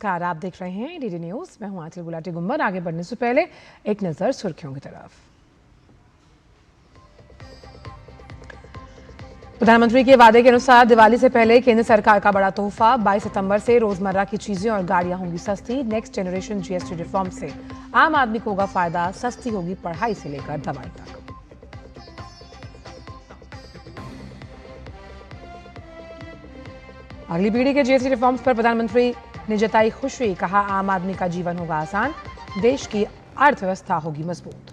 नमस्कार, आप देख रहे हैं डीडी न्यूज। मैं हूं आंचल गुलाटी गुंबद। आगे बढ़ने से पहले एक नजर सुर्खियों की तरफ। प्रधानमंत्री के वादे के अनुसार दिवाली से पहले केंद्र सरकार का बड़ा तोहफा। 22 सितंबर से रोजमर्रा की चीजें और गाड़ियां होंगी सस्ती। नेक्स्ट जनरेशन जीएसटी रिफॉर्म से आम आदमी को होगा फायदा। सस्ती होगी पढ़ाई से लेकर दवाई तक। अगली पीढ़ी के जीएसटी रिफॉर्म्स पर प्रधानमंत्री ने जताई खुशी। कहा, आम आदमी का जीवन होगा आसान, देश की अर्थव्यवस्था होगी मजबूत।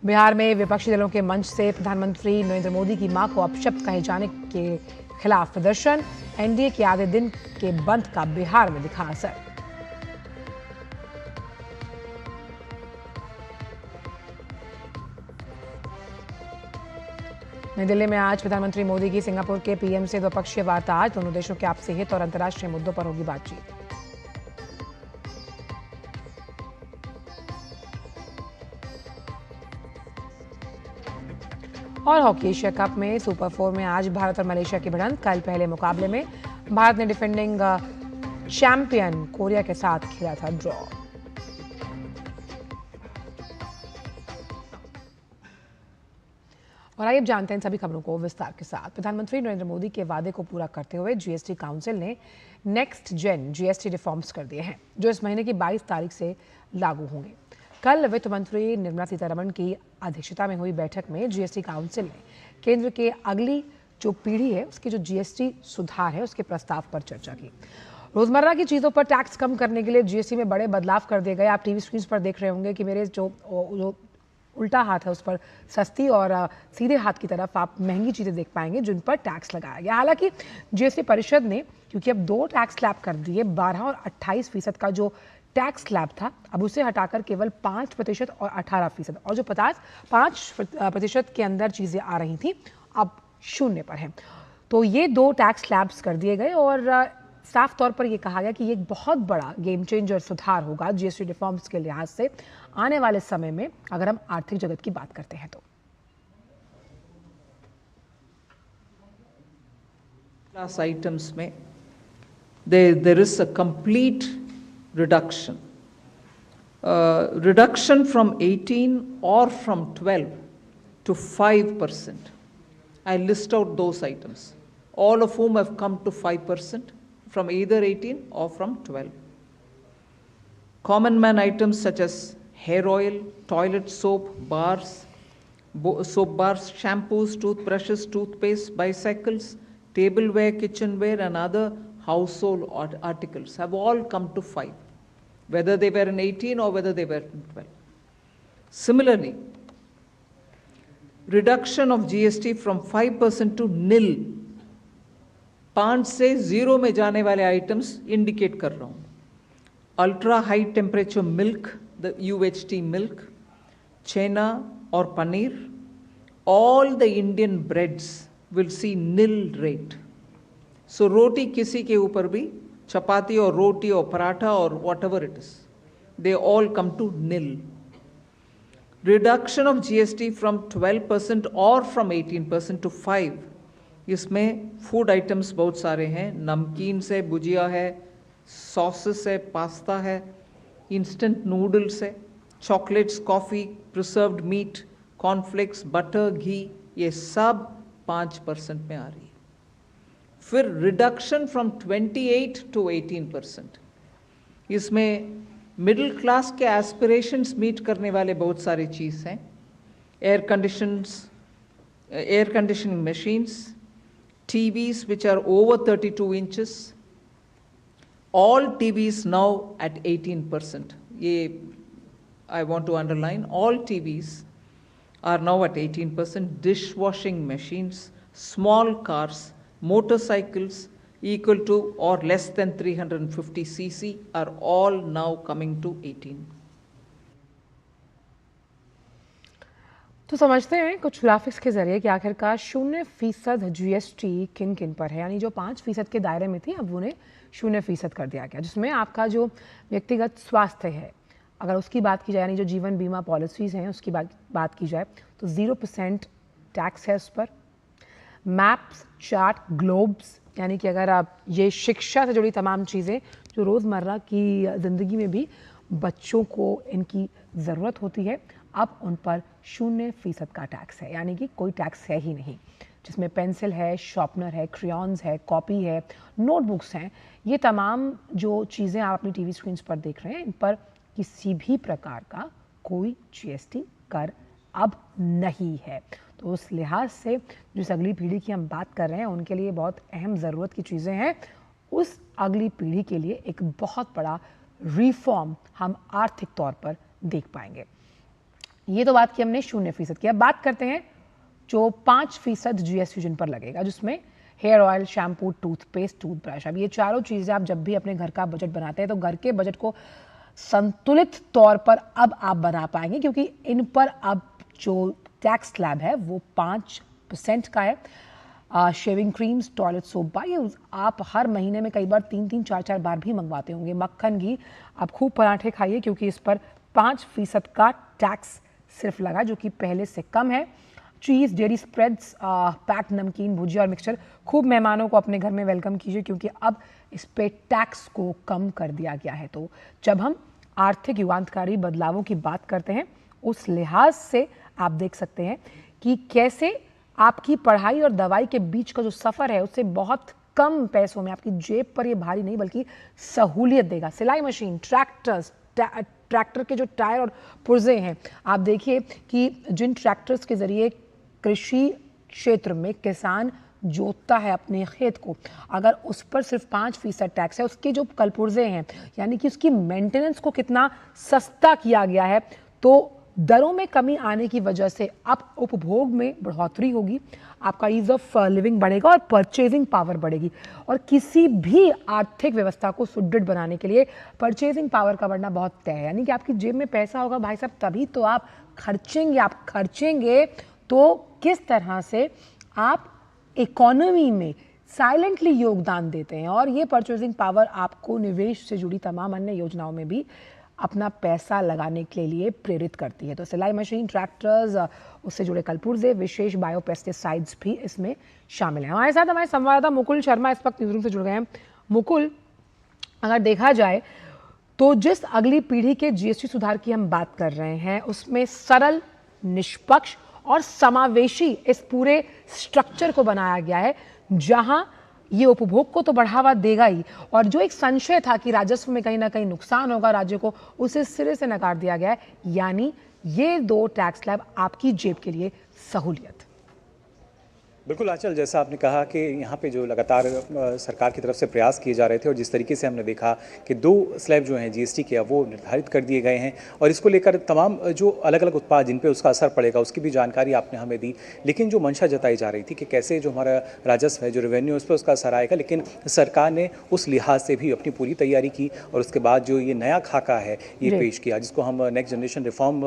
बिहार में विपक्षी दलों के मंच से प्रधानमंत्री नरेंद्र मोदी की मां को अपशब्द कहे जाने के खिलाफ प्रदर्शन। एनडीए के आधे दिन के बंद का बिहार में दिखा असर। नई दिल्ली में आज प्रधानमंत्री मोदी की सिंगापुर के पीएम से द्विपक्षीय वार्ता। आज दोनों देशों के आपसी हित और अंतर्राष्ट्रीय मुद्दों पर होगी बातचीत। और हॉकी एशिया कप में सुपर 4 में आज भारत और मलेशिया की भिड़ंत। कल पहले मुकाबले में भारत ने डिफेंडिंग चैंपियन कोरिया के साथ खेला था ड्रॉ। और आइए अब जानते हैं सभी खबरों को विस्तार के साथ। प्रधानमंत्री नरेंद्र मोदी के वादे को पूरा करते हुए जीएसटी काउंसिल ने नेक्स्ट जेन जीएसटी रिफॉर्म्स कर दिए हैं, जो इस महीने की 22 तारीख से लागू होंगे। कल वित्त मंत्री निर्मला सीतारमण की अध्यक्षता में हुई बैठक में जीएसटी काउंसिल ने केंद्र के अगली जो पीढ़ी है उसके जो जीएसटी सुधार है उसके प्रस्ताव पर चर्चा की। रोजमर्रा की चीजों पर टैक्स कम करने के लिए जीएसटी में बड़े बदलाव कर दिए गए। आप टीवी स्क्रीन पर देख रहे होंगे कि मेरे जो उल्टा हाथ है उस पर सस्ती और सीधे हाथ की तरफ आप महंगी चीजें देख पाएंगे जिन पर टैक्स लगाया गया। हालांकि जीएसटी परिषद ने क्योंकि अब 2 टैक्स स्लैब कर दिए, 12 और 28% का जो टैक्स स्लैब था अब उसे हटाकर केवल 5% और 18%, और जो 5% के अंदर चीजें आ रही थी अब 0 पर है। तो ये 2 टैक्स स्लैब्स कर दिए गए और साफ तौर पर यह कहा गया कि ये एक बहुत बड़ा गेम चेंजर सुधार होगा जीएसटी रिफॉर्म्स के लिहाज से आने वाले समय में, अगर हम आर्थिक जगत की बात करते हैं तो। क्लास आइटम्स में there is a complete reduction. Reduction from 18 or from 12 to 5%. I list out those items, all of whom have come to 5% from either 18 or from 12. Common man items such as hair oil, toilet soap, soap bars, shampoos, toothbrushes, toothpaste, bicycles, tableware, kitchenware and other household articles have all come to 5, whether they were in 18 or whether they were in 12. Similarly, reduction of GST from 5% to nil, 5 से 0 में जाने वाले items indicate कर रहा हूँ। Ultra high temperature milk, the UHT milk, chhena और paneer, all the Indian breads will see nil rate. So रोटी किसी के ऊपर भी, चपाती और रोटी और पराठा और whatever it is, they all come to nil. Reduction of GST from 12% और फ्रॉम 18% टू 5, इसमें फूड आइटम्स बहुत सारे हैं। नमकीन से भुजिया है, सॉसेस है, पास्ता है, इंस्टेंट नूडल्स है, chocolates, coffee, preserved meat, cornflakes, butter, ghee, ये सब 5% में आ रही है। फिर रिडक्शन फ्रॉम 28 टू 18%, इसमें मिडिल क्लास के एस्पिरेशंस मीट करने वाले बहुत सारी चीज़ हैं। Air conditioning machines, TVs which are over 32 inches, all TVs now at 18%. I want to underline, all TVs are now at 18%. Dishwashing machines, small cars, motorcycles equal to or less than 350 cc are all now coming to 18. तो समझते हैं कुछ graphics के जरिए कि आखिरकार 0% GST किन किन पर है। यानी जो 5% के दायरे में थी अब उन्हें 0% कर दिया गया, जिसमें आपका जो व्यक्तिगत स्वास्थ्य है अगर उसकी बात की जाए, यानी जो जीवन बीमा पॉलिसीज़ हैं उसकी बात की जाए तो 0% टैक्स है उस पर। मैप्स, चार्ट, ग्लोब्स, यानी कि अगर आप ये शिक्षा से जुड़ी तमाम चीज़ें जो रोज़मर्रा की ज़िंदगी में भी बच्चों को इनकी ज़रूरत होती है, अब उन पर 0% का टैक्स है, यानी कि कोई टैक्स है ही नहीं, जिसमें पेंसिल है, शार्पनर है, क्रेयॉन्स है, कॉपी है, नोटबुक्स हैं। ये तमाम जो चीज़ें आप अपनी टीवी स्क्रीन्स पर देख रहे हैं, इन पर किसी भी प्रकार का कोई जीएसटी कर अब नहीं है। तो उस लिहाज से जिस अगली पीढ़ी की हम बात कर रहे हैं, उनके लिए बहुत अहम ज़रूरत की चीज़ें हैं। उस अगली पीढ़ी के लिए एक बहुत बड़ा रिफॉर्म हम आर्थिक तौर पर देख पाएंगे। ये तो बात की हमने 0% की। अब बात करते हैं जो 5% जीएसटी जिन पर लगेगा, जिसमें hair oil, shampoo, toothpaste, toothbrush. अब ये चारों चीज़ें आप जब भी अपने घर का बजट बनाते हैं तो घर के बजट को संतुलित तौर पर अब आप बना पाएंगे, क्योंकि इन पर अब जो टैक्स स्लैब है वो 5% का है। Shaving creams, toilet soap by use आप हर महीने में कई बार 3-3, 4-4 बार भी मंगवाते होंगे। मक्खन, घी, आप खूब पराठे खाइए, क्योंकि इस पर 5% का टैक्स सिर्फ लगा, जो कि पहले से कम है। चीज़, डेयरी स्प्रेड्स, पैक्ड नमकीन, भुजिया और मिक्सचर, खूब मेहमानों को अपने घर में वेलकम कीजिए, क्योंकि अब इस पे टैक्स को कम कर दिया गया है। तो जब हम आर्थिक युगांतकारी बदलावों की बात करते हैं, उस लिहाज से आप देख सकते हैं कि कैसे आपकी पढ़ाई और दवाई के बीच का जो सफ़र है, उससे बहुत कम पैसों में आपकी जेब पर ये भारी नहीं बल्कि सहूलियत देगा। सिलाई मशीन, ट्रैक्टर के जो टायर और पुर्जे हैं, आप देखिए कि जिन ट्रैक्टर्स के ज़रिए कृषि क्षेत्र में किसान जोतता है अपने खेत को, अगर उस पर सिर्फ 5% टैक्स है, उसके जो कलपुर्जे हैं, यानी कि उसकी मेंटेनेंस को कितना सस्ता किया गया है, तो दरों में कमी आने की वजह से अब उपभोग में बढ़ोतरी होगी, आपका ईज ऑफ लिविंग बढ़ेगा और परचेजिंग पावर बढ़ेगी। और किसी भी आर्थिक व्यवस्था को सुदृढ़ बनाने के लिए परचेजिंग पावर का बढ़ना बहुत तय है, यानी कि आपकी जेब में पैसा होगा भाई साहब, तभी तो आप खर्चेंगे तो किस तरह से आप इकोनॉमी में साइलेंटली योगदान देते हैं। और ये परचेजिंग पावर आपको निवेश से जुड़ी तमाम अन्य योजनाओं में भी अपना पैसा लगाने के लिए प्रेरित करती है। तो सिलाई मशीन, ट्रैक्टर्स, उससे जुड़े कलपुर्जे, विशेष बायोपेस्टिसाइड्स भी इसमें शामिल हैं। हमारे साथ हमारे संवाददाता मुकुल शर्मा इस वक्त न्यूज़रूम से जुड़ गए हैं। मुकुल, अगर देखा जाए तो जिस अगली पीढ़ी के जीएसटी सुधार की हम बात कर रहे हैं, उसमें सरल, निष्पक्ष और समावेशी इस पूरे स्ट्रक्चर को बनाया गया है, जहां ये उपभोग को तो बढ़ावा देगा ही, और जो एक संशय था कि राजस्व में कहीं ना कहीं नुकसान होगा राज्य को, उसे सिरे से नकार दिया गया है। यानी ये 2 टैक्स स्लैब आपकी जेब के लिए सहूलियत। बिल्कुल आंचल, जैसा आपने कहा कि यहाँ पे जो लगातार सरकार की तरफ से प्रयास किए जा रहे थे और जिस तरीके से हमने देखा कि 2 स्लैब जो हैं जीएसटी के वो निर्धारित कर दिए गए हैं, और इसको लेकर तमाम जो अलग अलग उत्पाद जिन पे उसका असर पड़ेगा उसकी भी जानकारी आपने हमें दी। लेकिन जो मंशा जताई जा रही थी कि कैसे जो हमारा राजस्व है, जो रेवेन्यू है, उस पर उसका असर आएगा, लेकिन सरकार ने उस लिहाज से भी अपनी पूरी तैयारी की और उसके बाद जो ये नया खाका है ये पेश किया, जिसको हम नेक्स्ट जनरेशन रिफॉर्म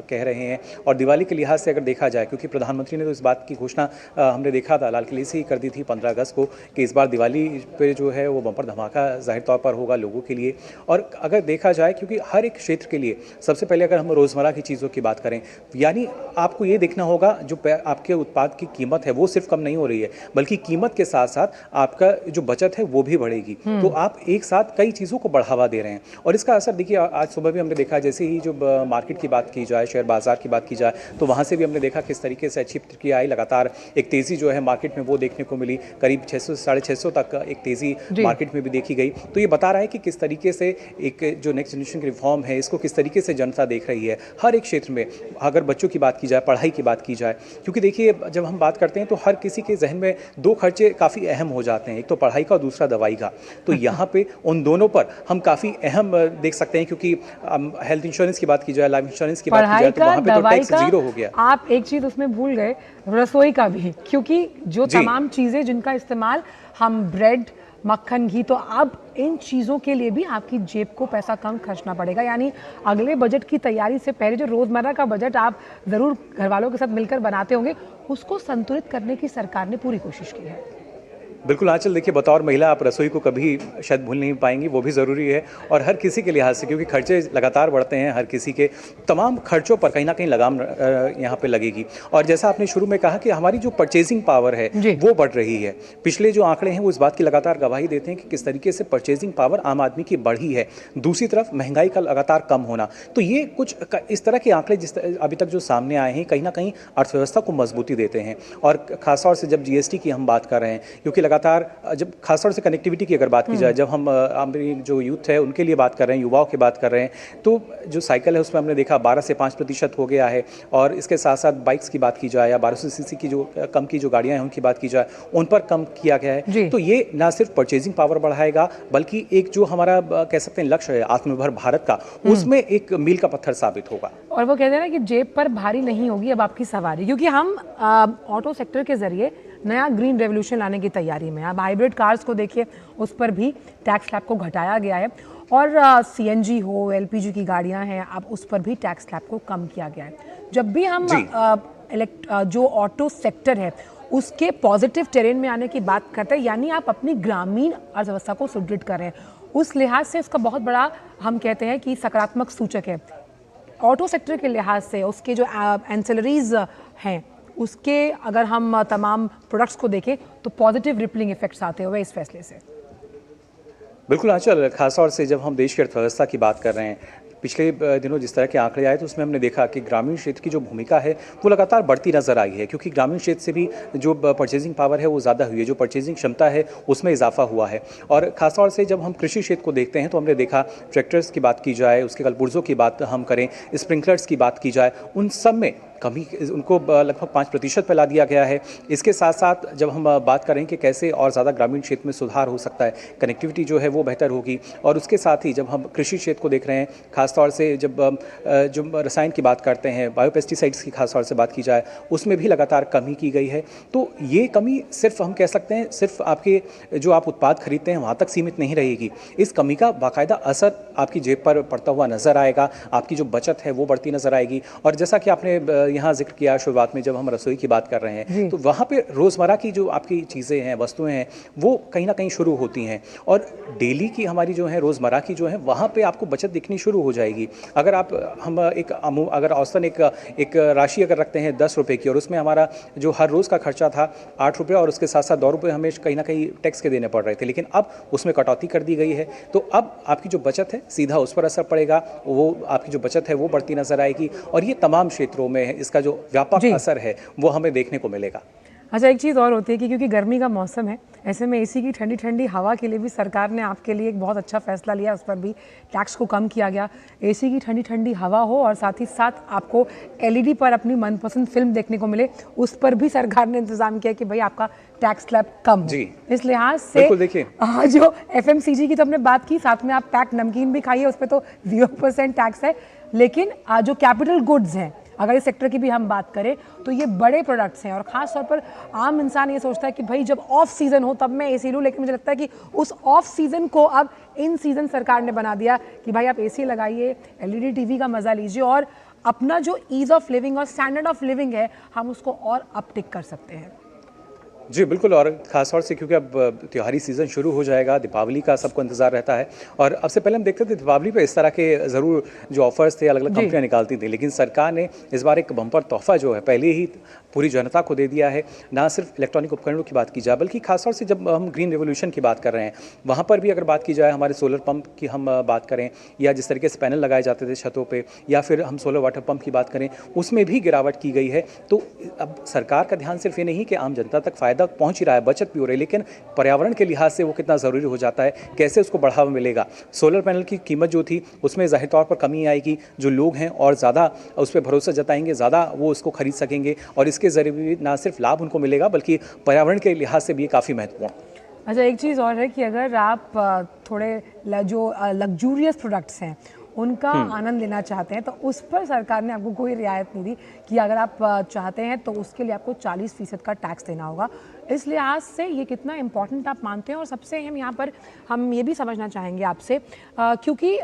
कह रहे हैं। और दिवाली के लिहाज से अगर देखा जाए, क्योंकि प्रधानमंत्री ने तो इस बात की घोषणा हमने देखा था लाल किले से ही कर दी थी 15 अगस्त को कि इस बार दिवाली पे जो है वो बम्पर धमाका जाहिर तौर पर होगा लोगों के लिए। और अगर देखा जाए, क्योंकि हर एक क्षेत्र के लिए सबसे पहले अगर हम रोज़मर्रा की चीज़ों की बात करें, यानी आपको ये देखना होगा जो आपके उत्पाद की कीमत है वो सिर्फ कम नहीं हो रही है, बल्कि कीमत के साथ साथ आपका जो बचत है वो भी बढ़ेगी। तो आप एक साथ कई चीज़ों को बढ़ावा दे रहे हैं और इसका असर देखिए आज सुबह भी हमने देखा, जैसे ही जो मार्केट की बात की जाए, शेयर बाजार की बात की जाए, तो वहाँ से भी हमने देखा किस तरीके से अच्छी प्रतिक्रिया आई। लगातार एक तेज़ी जो है मार्केट में वो देखने को मिली, करीब 600 से 650 तक एक तेज़ी मार्केट में भी देखी गई। तो ये बता रहा है कि किस तरीके से एक जो नेक्स्ट जनरेशन की रिफॉर्म है इसको किस तरीके से जनता देख रही है हर एक क्षेत्र में। अगर बच्चों की बात की जाए, पढ़ाई की बात की जाए, क्योंकि देखिए जब हम बात करते हैं तो हर किसी के जहन में 2 खर्चे काफ़ी अहम हो जाते हैं, एक तो पढ़ाई का और दूसरा दवाई का। तो यहाँ पे उन दोनों पर हम काफ़ी अहम देख सकते हैं, क्योंकि हेल्थ इंश्योरेंस की बात की जाए, लाइफ इंश्योरेंस की बात की जाए, तो वहाँ पे तो टैक्स 0 हो गया। आप एक चीज़ उसमें भूल गए, रसोई का भी, क्योंकि जो तमाम चीज़ें जिनका इस्तेमाल हम ब्रेड, मक्खन, घी, तो अब इन चीज़ों के लिए भी आपकी जेब को पैसा कम खर्चना पड़ेगा। यानी अगले बजट की तैयारी से पहले जो रोज़मर्रा का बजट आप ज़रूर घर वालों के साथ मिलकर बनाते होंगे, उसको संतुलित करने की सरकार ने पूरी कोशिश की है। बिल्कुल आंचल, देखिए बतौर महिला आप रसोई को कभी शायद भूल नहीं पाएंगी, वो भी ज़रूरी है और हर किसी के लिहाज से, क्योंकि खर्चे लगातार बढ़ते हैं, हर किसी के तमाम खर्चों पर कहीं ना कहीं लगाम यहाँ पे लगेगी। और जैसा आपने शुरू में कहा कि हमारी जो परचेजिंग पावर है वो बढ़ रही है। पिछले जो आंकड़े हैं वो इस बात की लगातार गवाही देते हैं कि किस तरीके से परचेजिंग पावर आम आदमी की बढ़ी है। दूसरी तरफ महंगाई का लगातार कम होना, तो ये कुछ इस तरह के आंकड़े जिस अभी तक जो सामने आए हैं कहीं ना कहीं अर्थव्यवस्था को मजबूती देते हैं। और खासतौर से जब जीएसटी की हम बात कर रहे हैं, क्योंकि लगातार जब खासतौर से कनेक्टिविटी की अगर बात की जाए, जब हम जो यूथ है उनके लिए बात कर रहे हैं, युवाओं की बात कर रहे हैं, तो जो साइकिल है उसमें हमने देखा 12 से 5% हो गया है। और इसके साथ साथ बाइक्स की बात की जाए या 1200 सीसी की जो कम की जो गाड़ियां हैं उनकी बात की जाए, उन पर कम किया गया है। तो ये ना सिर्फ परचेजिंग पावर बढ़ाएगा बल्कि एक जो हमारा कह सकते हैं लक्ष्य है आत्मनिर्भर भारत का, उसमें एक मील का पत्थर साबित होगा। और वो कहते हैं ना कि जेब पर भारी नहीं होगी अब आपकी सवारी, क्योंकि हम ऑटो सेक्टर के जरिए नया ग्रीन रेवोल्यूशन लाने की तैयारी में। अब हाइब्रिड कार्स को देखिए, उस पर भी टैक्स स्लैब को घटाया गया है। और सीएनजी हो, एलपीजी की गाड़ियां हैं, अब उस पर भी टैक्स स्लैब को कम किया गया है। जब भी हम जो ऑटो सेक्टर है उसके पॉजिटिव टेरेन में आने की बात करते हैं, यानी आप अपनी ग्रामीण अर्थव्यवस्था को सुदृढ़ कर रहे हैं, उस लिहाज से उसका बहुत बड़ा हम कहते हैं कि सकारात्मक सूचक है। ऑटो सेक्टर के लिहाज से उसके जो एंसिलरीज हैं उसके अगर हम तमाम प्रोडक्ट्स को देखें तो पॉजिटिव रिपलिंग इफेक्ट्स आते हुए इस फैसले से। बिल्कुल आंचल, खासतौर से जब हम देश की अर्थव्यवस्था की बात कर रहे हैं, पिछले दिनों जिस तरह के आंकड़े आए तो उसमें हमने देखा कि ग्रामीण क्षेत्र की जो भूमिका है वो लगातार बढ़ती नजर आई है, क्योंकि ग्रामीण क्षेत्र से भी जो परचेजिंग पावर है वो ज़्यादा हुई है, जो परचेजिंग क्षमता है उसमें इजाफा हुआ है। और खासतौर से जब हम कृषि क्षेत्र को देखते हैं तो हमने देखा ट्रैक्टर्स की बात की जाए, उसके कलपुर्जों की बात हम करें, स्प्रिंकलर्स की बात की जाए, उन सब में कमी उनको लगभग 5% पर ला दिया गया है। इसके साथ साथ जब हम बात करें कि कैसे और ज़्यादा ग्रामीण क्षेत्र में सुधार हो सकता है, कनेक्टिविटी जो है वो बेहतर होगी। और उसके साथ ही जब हम कृषि क्षेत्र को देख रहे हैं, खासतौर से जब जो रसायन की बात करते हैं, बायोपेस्टिसाइड्स की खासतौर से बात की जाए, उसमें भी लगातार कमी की गई है। तो ये कमी सिर्फ हम कह सकते हैं सिर्फ आपके जो आप उत्पाद खरीदते हैं वहाँ तक सीमित नहीं रहेगी, इस कमी का बाकायदा असर आपकी जेब पर पड़ता हुआ नजर आएगा, आपकी जो बचत है वो बढ़ती नजर आएगी। और जैसा कि आपने यहाँ जिक्र किया शुरुआत में, जब हम रसोई की बात कर रहे हैं तो वहाँ पे रोज़मर्रा की जो आपकी चीज़ें हैं, वस्तुएं हैं, वो कहीं ना कहीं शुरू होती हैं और डेली की हमारी जो है रोज़मर्रा की जो है वहाँ पे आपको बचत दिखनी शुरू हो जाएगी। अगर आप अगर औसतन एक राशि अगर रखते हैं 10 रुपये की और उसमें हमारा जो हर रोज़ का खर्चा था 8 रुपये और उसके साथ साथ 2 रुपये हमें कहीं ना कहीं टैक्स के देने पड़ रहे थे, लेकिन अब उसमें कटौती कर दी गई है। तो अब आपकी जो बचत है सीधा उस पर असर पड़ेगा, वो आपकी जो बचत है वो बढ़ती नजर आएगी और ये तमाम क्षेत्रों में इसका जो व्यापक असर है वो हमें देखने को मिलेगा। अच्छा, एक चीज़ और होती है कि क्योंकि गर्मी का मौसम है, ऐसे में एसी की ठंडी ठंडी हवा के लिए भी सरकार ने आपके लिए एक बहुत अच्छा फैसला लिया, उस पर भी टैक्स को कम किया गया। एसी की ठंडी ठंडी हवा हो और साथ ही साथ आपको एलईडी पर अपनी मनपसंद फिल्म देखने को मिले, उस पर भी सरकार ने इंतजाम किया कि भाई आपका टैक्स स्लैब कम हो। इस लिहाज से देखिए जो एफएमसीजी की तो हमने बात की, साथ में आप पैक नमकीन भी खाइए, उस पर तो 0% टैक्स है। लेकिन जो कैपिटल गुड्स हैं, अगर इस सेक्टर की भी हम बात करें तो ये बड़े प्रोडक्ट्स हैं और ख़ास तौर पर आम इंसान ये सोचता है कि भाई जब ऑफ सीज़न हो तब मैं एसी लूँ, लेकिन मुझे लगता है कि उस ऑफ सीज़न को अब इन सीज़न सरकार ने बना दिया कि भाई आप एसी लगाइए, एलईडी टीवी का मज़ा लीजिए और अपना जो ईज़ ऑफ लिविंग और स्टैंडर्ड ऑफ लिविंग है हम उसको और अपटिक कर सकते हैं। जी बिल्कुल, और ख़ासतौर से क्योंकि अब त्योहारी सीज़न शुरू हो जाएगा, दीपावली का सबको इंतज़ार रहता है और अब से पहले हम देखते थे दीपावली पे इस तरह के ज़रूर जो ऑफर्स थे अलग अलग कंपनियां निकालती थी, लेकिन सरकार ने इस बार एक बम्पर तोहफा जो है पहले ही पूरी जनता को दे दिया है। ना सिर्फ इलेक्ट्रॉनिक उपकरणों की बात की जाए बल्कि खासतौर से जब हम ग्रीन रेवोल्यूशन की बात कर रहे हैं वहाँ पर भी अगर बात की जाए, हमारे सोलर पंप की हम बात करें या जिस तरीके से पैनल लगाए जाते थे छतों पर, या फिर हम सोलर वाटर पंप की बात करें, उसमें भी गिरावट की गई है। तो अब सरकार का ध्यान सिर्फ ये नहीं कि आम जनता तक फ़ायदा पहुँच ही रहा है, बचत भी हो रही है, लेकिन पर्यावरण के लिहाज से वो कितना ज़रूरी हो जाता है, कैसे उसको बढ़ावा मिलेगा। सोलर पैनल की कीमत जो थी उसमें ज़ाहिर तौर पर कमी आएगी, जो लोग हैं और ज़्यादा उस पर भरोसा जताएंगे, ज़्यादा वो उसको खरीद सकेंगे और इसके ज़रिए भी ना सिर्फ लाभ उनको मिलेगा बल्कि पर्यावरण के लिहाज से भी काफ़ी महत्वपूर्ण। अच्छा, एक चीज़ और है कि अगर आप थोड़े जो लग्जूरियस प्रोडक्ट्स हैं उनका आनंद लेना चाहते हैं तो उस पर सरकार ने आपको कोई रियायत नहीं दी कि अगर आप चाहते हैं तो उसके लिए आपको 40% का टैक्स देना होगा। इस लिहाज से ये कितना इम्पोर्टेंट आप मानते हैं? और सबसे हम यहाँ पर हम ये भी समझना चाहेंगे आपसे क्योंकि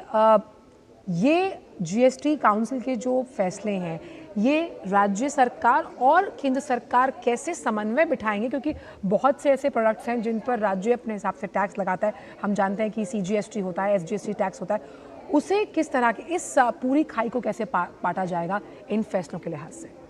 ये जीएसटी काउंसिल के जो फैसले हैं ये राज्य सरकार और केंद्र सरकार कैसे समन्वय बिठाएंगे, क्योंकि बहुत से ऐसे प्रोडक्ट्स हैं जिन पर राज्य अपने हिसाब से टैक्स लगाता है। हम जानते हैं कि CGST होता है, SGST टैक्स होता है, उसे किस तरह के इस पूरी खाई को कैसे बांटा जाएगा इन फैसलों के लिहाज से?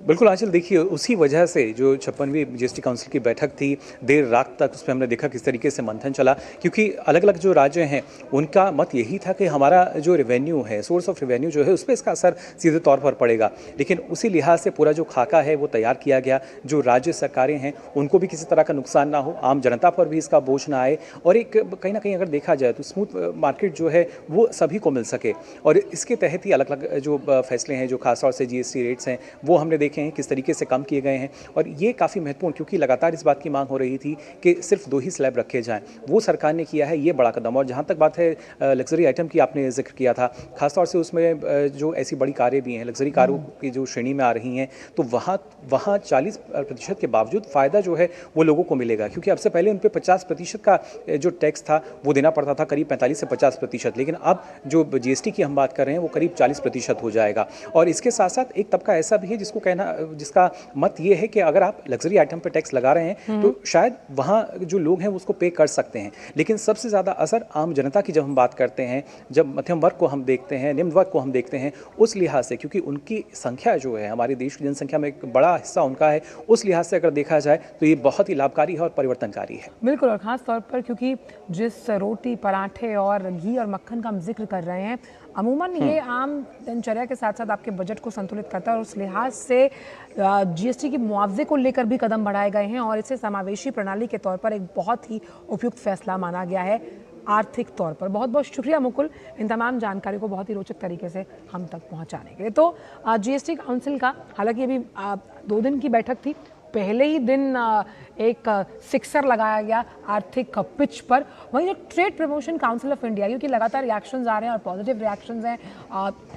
बिल्कुल आंचल, देखिए उसी वजह से जो 56वीं GST काउंसिल की बैठक थी, देर रात तक उसमें हमने देखा किस तरीके से मंथन चला, क्योंकि अलग अलग जो राज्य हैं उनका मत यही था कि हमारा जो रेवेन्यू है, सोर्स ऑफ रेवेन्यू जो है, उस पर इसका असर सीधे तौर पर पड़ेगा। लेकिन उसी लिहाज से पूरा जो खाका है वो तैयार किया गया, जो राज्य सरकारें हैं उनको भी किसी तरह का नुकसान ना हो, आम जनता पर भी इसका बोझ ना आए, और एक कहीं ना कहीं अगर देखा जाए तो स्मूथ मार्केट जो है वो सभी को मिल सके। और इसके तहत ही अलग अलग जो फैसले हैं, जो खासतौर से GST रेट्स हैं वो हमने देखे हैं किस तरीके से कम किए गए हैं। और ये काफ़ी महत्वपूर्ण, क्योंकि लगातार इस बात की मांग हो रही थी कि सिर्फ 2 ही स्लैब रखे जाएं, वो सरकार ने किया है, ये बड़ा कदम। और जहाँ तक बात है लग्जरी आइटम की, आपने जिक्र किया था, खासतौर से उसमें जो ऐसी बड़ी कारें भी हैं, लग्जरी कारों की जो श्रेणी में आ रही हैं, तो वहाँ 40% के बावजूद फ़ायदा जो है वो लोगों को मिलेगा, क्योंकि अब से पहले उन पर 50% का जो टैक्स था वो देना पड़ता था, करीब 45 से 50%। लेकिन अब जो GST की हम बात कर रहे हैं वो करीब 40% हो जाएगा। और इसके साथ साथ एक तबका ऐसा भी है जिसका मत ये है कि अगर आप लग्जरी आइटम पर टैक्स लगा रहे हैं तो शायद वहाँ जो लोग हैं उसको पे कर सकते हैं, लेकिन सबसे ज़्यादा असर आम जनता की जब हम बात करते हैं, जब मध्यम वर्ग को हम देखते हैं, निम्न वर्ग को हम देखते हैं, उस लिहाज से, क्योंकि उनकी संख्या जो है हमारे देश की जनसंख्या में एक बड़ा हिस्सा उनका है, उस लिहाज से अगर देखा जाए तो ये बहुत ही लाभकारी है और परिवर्तनकारी है। बिल्कुल, और ख़ास तौर पर क्योंकि जिस रोटी, पराठे और घी और मक्खन का हम जिक्र कर रहे हैं, अमूमन ये आम दिनचर्या के साथ साथ आपके बजट को संतुलित करता है, और उस लिहाज से GST के मुआवजे को लेकर भी कदम बढ़ाए गए हैं, और इसे समावेशी प्रणाली के तौर पर एक बहुत ही उपयुक्त फैसला माना गया है आर्थिक तौर पर। बहुत बहुत शुक्रिया मुकुल, इन तमाम जानकारी को बहुत ही रोचक तरीके से हम तक पहुंचाने के लिए। तो GST काउंसिल का हालांकि अभी 2 दिन की बैठक थी, पहले ही दिन एक सिक्सर लगाया गया आर्थिक पिच पर। वहीं जो trade promotion council of India, क्योंकि लगातार रिएक्शंस आ रहे हैं और पॉजिटिव रिएक्शंस हैं,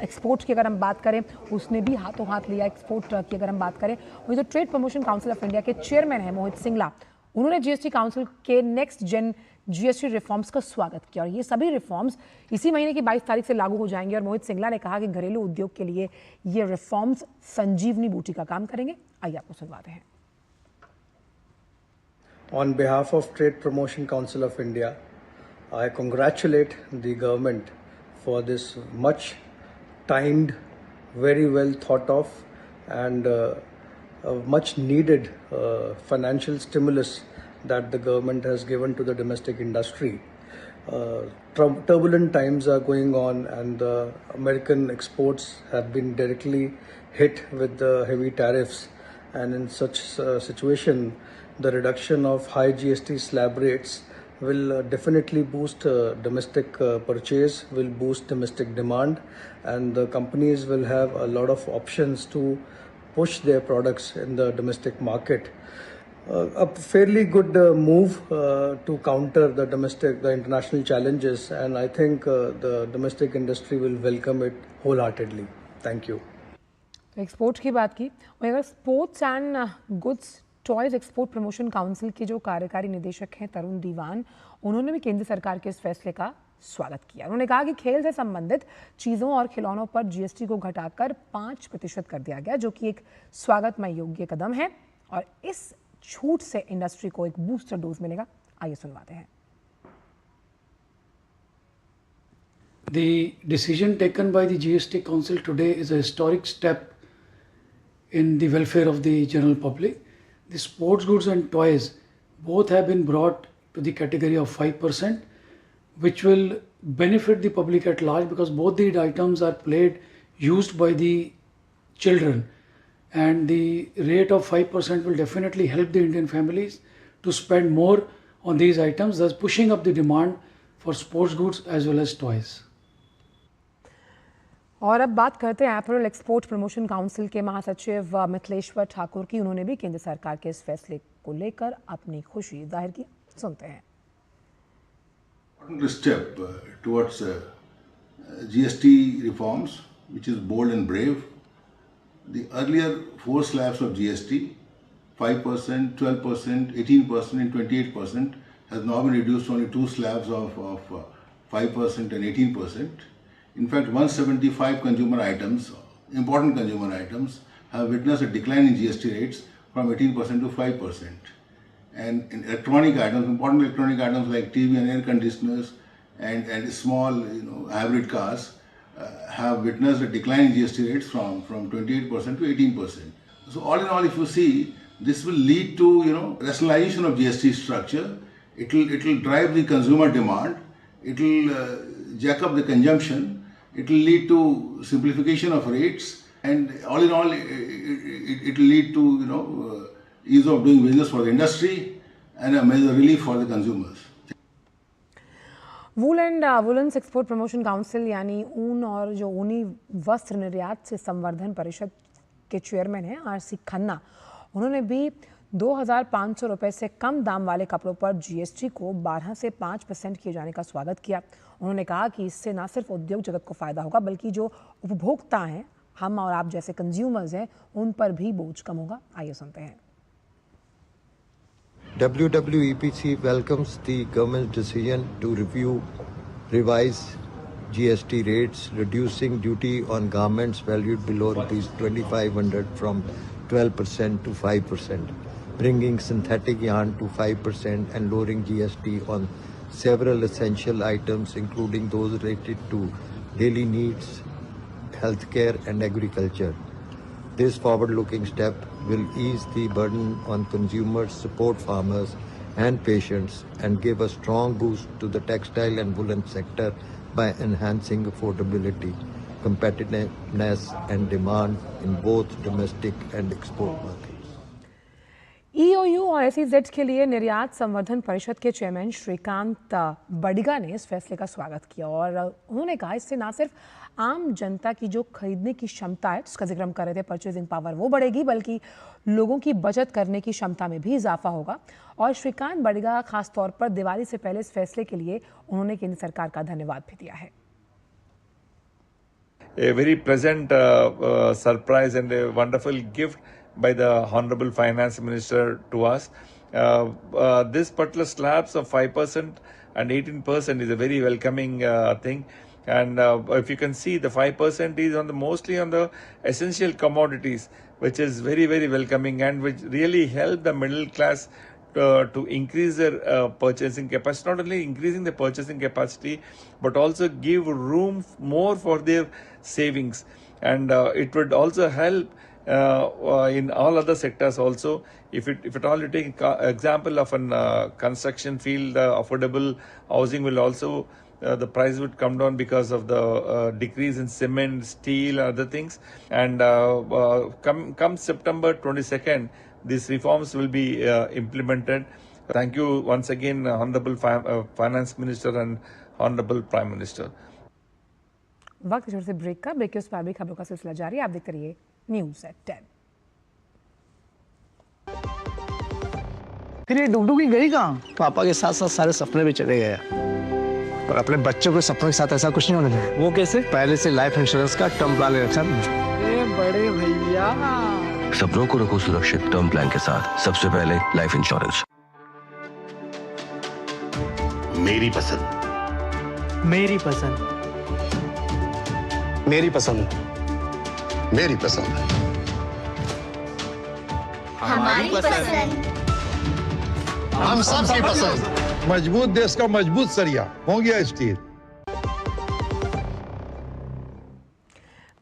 एक्सपोर्ट की अगर हम बात करें उसने भी हाथों हाथ लिया एक्सपोर्ट की अगर हम बात करें। वहीं जो trade promotion council of India के चेयरमैन हैं मोहित सिंगला, उन्होंने GST काउंसिल के नेक्स्ट जेन GST रिफॉर्म्स का स्वागत किया, और ये सभी रिफॉर्म्स इसी महीने की 22 तारीख से लागू हो जाएंगे। और मोहित सिंगला ने कहा कि घरेलू उद्योग के लिए ये रिफॉर्म्स संजीवनी बूटी का काम करेंगे। आइए आपको सुनवाते हैं। On behalf of Trade Promotion Council of India, I congratulate the government for this much timed, very well thought of and much needed financial stimulus that the government has given to the domestic industry. Turbulent times are going on, and the American exports have been directly hit with the heavy tariffs, and in such situation the reduction of high GST slab rates will definitely boost domestic purchase, will boost domestic demand, and the companies will have a lot of options to push their products in the domestic market. A fairly good move to counter the international challenges, and I think the domestic industry will welcome it wholeheartedly. Thank you. Export की बात की, और अगर sports and goods toys export promotion council के जो कार्यकारी निदेशक हैं तरुण दीवान, उन्होंने भी केंद्र सरकार के इस फैसले का स्वागत किया। उन्होंने कहा कि खेल से संबंधित चीज़ों और खिलौनों पर GST को घटाकर 5% कर दिया गया, जो कि एक स्वागतमय योग्य कदम है, और इस छूट से इंडस्ट्री को एक बूस्टर डोज मिलेगा। आइए सुनवाते हैं। The decision taken by the GST Council today is a historic step in the welfare of the general public. The sports goods and toys both have been brought to the category of 5%, which will benefit the public at large, because both the items are used by the children, and the rate of 5% will definitely help the Indian families to spend more on these items, thus pushing up the demand for sports goods as well as toys. और अब बात करते हैं apparel export promotion council के महासचिव मिथिलेश्वर ठाकुर की। उन्होंने भी केंद्र सरकार के इस फैसले को लेकर अपनी खुशी जाहिर की। सुनते हैं। Step towards GST reforms, which is bold and brave. The earlier 4 slabs of GST, 5%, 12%, 18% and 28%, has now been reduced to only 2 slabs of 5% and 18%. In fact, 175 consumer items important consumer items have witnessed a decline in GST rates from 18% to 5%. And in electronic items, important electronic items like TV and air conditioners and small hybrid cars have witnessed a decline in GST rates from 28% to 18%. So all in all, if you see, this will lead to rationalization of GST structure. It will drive the consumer demand. It will jack up the consumption. It will lead to simplification of rates, and all in all, it will lead to ease of doing business for the industry and a major relief for the consumers. Wool and woollens export promotion council यानी ऊन और जो ऊनी वस्त्र निर्यात से संवर्धन परिषद के चेयरमैन हैं आरसी खन्ना, उन्होंने भी 2,500 रुपये से कम दाम वाले कपड़ों पर जीएसटी को 12 से 5% किए जाने का स्वागत किया। उन्होंने कहा कि इससे न सिर्फ उद्योग जगत को फायदा होगा बल्कि जो उपभोक्ता हैं, हम और आप जैसे कंज्यूमर्स हैं, उन पर भी बोझ कम होगा। आइए सुनते हैं। WWEPC welcomes the government's decision to revise GST rates, reducing duty on garments valued below Rs 2,500 from 12% to 5%, bringing synthetic yarn to 5% and lowering GST on several essential items including those related to daily needs, healthcare and agriculture. This forward-looking step will ease the burden on consumers, support farmers and patients, and give a strong boost to the textile and woolen sector by enhancing affordability, competitiveness and demand in both domestic and export markets. EOU और SEZ के लिए निर्यात संवर्धन परिषद के chairman Shrikant बडिगा ने इस फैसले का स्वागत किया और उन्होंने कहा इससे न सिर्फ आम जनता की जो खरीदने की क्षमता है, जिसका जिक्र हम कर रहे थे, परचेजिंग पावर, वो बढ़ेगी, बल्कि लोगों की बचत करने की क्षमता में भी इजाफा होगा। और श्रीकांत बडिगा खास तौर पर दिवाली से पहले इस फैसले के लिए उन्होंने केंद्र सरकार का धन्यवाद भी दिया है। A very pleasant surprise and a wonderful gift by the Honorable Finance Minister to us. This particular slabs of 5% and 18% is a very welcoming thing. And if you can see, the 5% is on mostly on the essential commodities, which is very, very welcoming and which really help the middle class to increase their purchasing capacity. Not only increasing the purchasing capacity, but also give room more for their savings. And it would also help in all other sectors also. If at all you take example of an construction field, affordable housing will also the price would come down because of the decrease in cement, steel, other things. And come September 22nd, these reforms will be implemented. Thank you once again, Honorable Finance Minister and Honorable Prime Minister. वक्त छोटे से break का, break के उस पार भी खबरों का सिलसिला जारी है। आप देखते रहिए न्यूज़ एट 10। फिर ये डुगडुगी गई कहाँ? पापा के साथ साथ सारे सपने भी चले गए और अपने बच्चों के सपनों के साथ ऐसा कुछ नहीं होने देना। वो कैसे? पहले से लाइफ इंश्योरेंस का टर्म प्लान ले रखा है। बड़े भैया, सपनों को रखो सुरक्षित टर्म प्लान के साथ। सबसे पहले लाइफ इंश्योरेंस। मेरी पसंद, मेरी पसंद, मेरी पसंद, मेरी पसंद, हमारी पसंद, हम सबकी पसंद। मजबूत देश का मजबूत सरिया हो गया स्टील।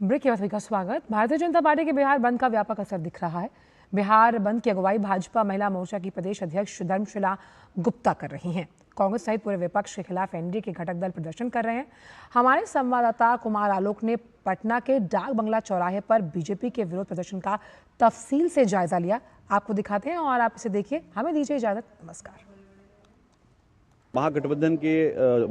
ब्रेक के बाद का स्वागत। भारतीय जनता पार्टी के बिहार बंद का व्यापक असर दिख रहा है। बिहार बंद की अगुवाई भाजपा महिला मोर्चा की प्रदेश अध्यक्ष धर्मशिला गुप्ता कर रही हैं। कांग्रेस सहित पूरे विपक्ष के खिलाफ एनडीए के घटक दल प्रदर्शन कर रहे हैं। हमारे संवाददाता कुमार आलोक ने पटना के डाक बंगला चौराहे पर बीजेपी के विरोध प्रदर्शन का तफसील से जायजा लिया। आपको दिखाते हैं और आप इसे देखिए। हमें दीजिए इजाजत। नमस्कार। महागठबंधन के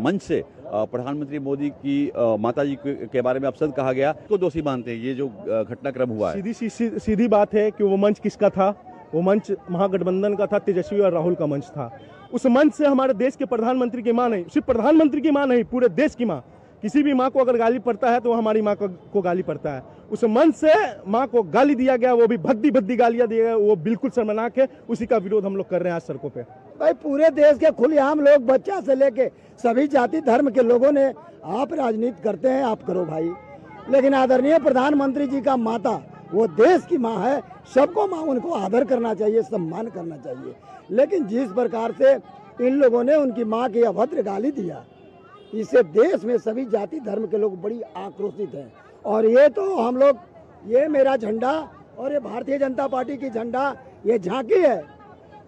मंच से प्रधानमंत्री मोदी की माताजी के बारे में अपशब्द कहा गया, तो दोषी मानते हैं ये जो घटनाक्रम हुआ है। सीधी बात है कि वो मंच किसका था? वो मंच महागठबंधन का था, तेजस्वी और राहुल का मंच था। उस मंच से हमारे देश के प्रधानमंत्री की मां नहीं, सिर्फ प्रधानमंत्री की मां नहीं, पूरे देश की मां, किसी भी मां को अगर गाली पड़ता है तो हमारी मां को गाली पड़ता है। उस मंच से मां को गाली दिया गया, वो भी भद्दी भद्दी गालियां दिया गया, वो बिल्कुल शर्मनाक है। उसी का विरोध हम लोग कर रहे हैं आज सड़कों पे। भाई पूरे देश के खुलेआम लोग, बच्चा से लेके सभी जाति धर्म के लोगों ने, आप राजनीति करते हैं, आप करो भाई, लेकिन आदरणीय प्रधानमंत्री जी का माता वो देश की माँ है, सबको माँ, उनको आदर करना चाहिए, सम्मान करना चाहिए। लेकिन जिस प्रकार से इन लोगों ने उनकी माँ की अभद्र गाली दिया, इससे देश में सभी जाति धर्म के लोग बड़ी आक्रोशित हैं। और ये तो हम लोग, ये मेरा झंडा और ये भारतीय जनता पार्टी की झंडा, ये झांकी है,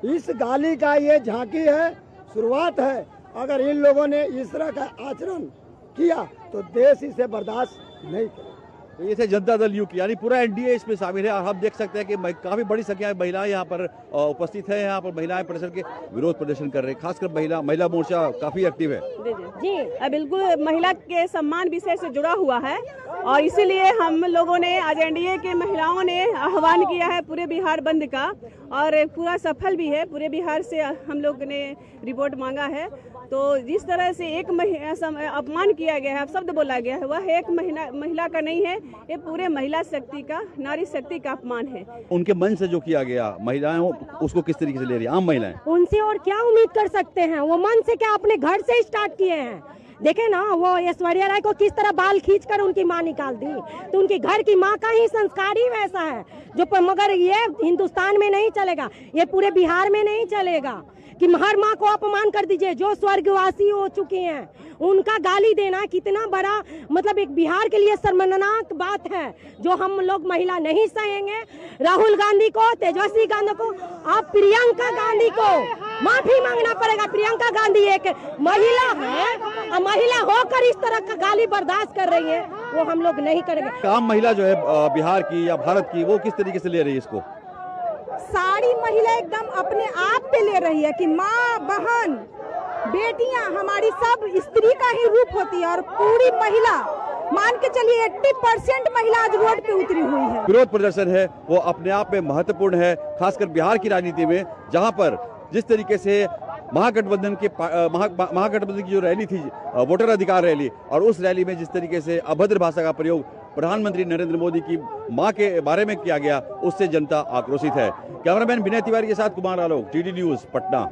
इस गाली का ये झांकी है, शुरुआत है। अगर इन लोगों ने इस तरह का आचरण किया तो देश इसे बर्दाश्त नहीं करेगा। तो ये थे जनता दल यू की, यानी पूरा एनडीए इसमें शामिल है। और हम देख सकते हैं कि काफी बड़ी संख्या में महिलाएं यहाँ पर उपस्थित है। यहाँ पर महिलाएं प्रदर्शन के विरोध प्रदर्शन कर रही है, खासकर महिला मोर्चा काफी एक्टिव है। जी बिल्कुल, महिला के सम्मान विषय से जुड़ा हुआ है और इसीलिए हम लोगों ने आज एनडीए के महिलाओं ने आह्वान किया है पूरे बिहार बंद का, और पूरा सफल भी है। पूरे बिहार से हम लोग ने रिपोर्ट मांगा है। तो जिस तरह से एक अपमान किया गया है, शब्द बोला गया है, वह एक महिला का नहीं है, ये पूरे महिला शक्ति का, नारी शक्ति का अपमान है। उनके मन से जो किया गया, महिलाएं उसको किस तरीके से ले रही है आम महिलाएं? उनसे और क्या उम्मीद कर सकते हैं? वो मन से क्या अपने घर से स्टार्ट किए हैं। देखे ना, वो ऐश्वर्या राय को किस तरह बाल खींचकर उनकी माँ निकाल दी। तो उनकी घर की माँ का ही संस्कार ही वैसा है जो, मगर ये हिंदुस्तान में नहीं चलेगा, ये पूरे बिहार में नहीं चलेगा कि हर माँ को अपमान कर दीजिए। जो स्वर्गवासी हो चुकी हैं उनका गाली देना कितना बड़ा, मतलब एक बिहार के लिए शर्मनाक बात है, जो हम लोग महिला नहीं सहेंगे। राहुल गांधी को, तेजस्वी गांधी को, आप प्रियंका गांधी को माफी मांगना पड़ेगा। प्रियंका गांधी एक महिला है, महिला होकर इस तरह का गाली बर्दाश्त कर रही है, वो हम लोग नहीं करेंगे। आम महिला जो है बिहार की या भारत की, वो किस तरीके से ले रही है इसको? सारी महिला एकदम अपने आप पे ले रही है कि माँ, बहन, बेटियां हमारी सब स्त्री का ही रूप होती है। और पूरी महिला, मान के चलिए 80% महिला आज रोड पे उतरी हुई है। विरोध प्रदर्शन है वो अपने आप में महत्वपूर्ण है, खासकर बिहार की राजनीति में, जहां पर जिस तरीके से महागठबंधन की जो रैली थी, वोटर अधिकार रैली, और उस रैली में जिस तरीके से अभद्र भाषा का प्रयोग प्रधानमंत्री नरेंद्र मोदी की मां के बारे में किया गया, उससे जनता आक्रोशित है। कैमरामैन विनय तिवारी के साथ कुमार आलोक, टीडी न्यूज, पटना।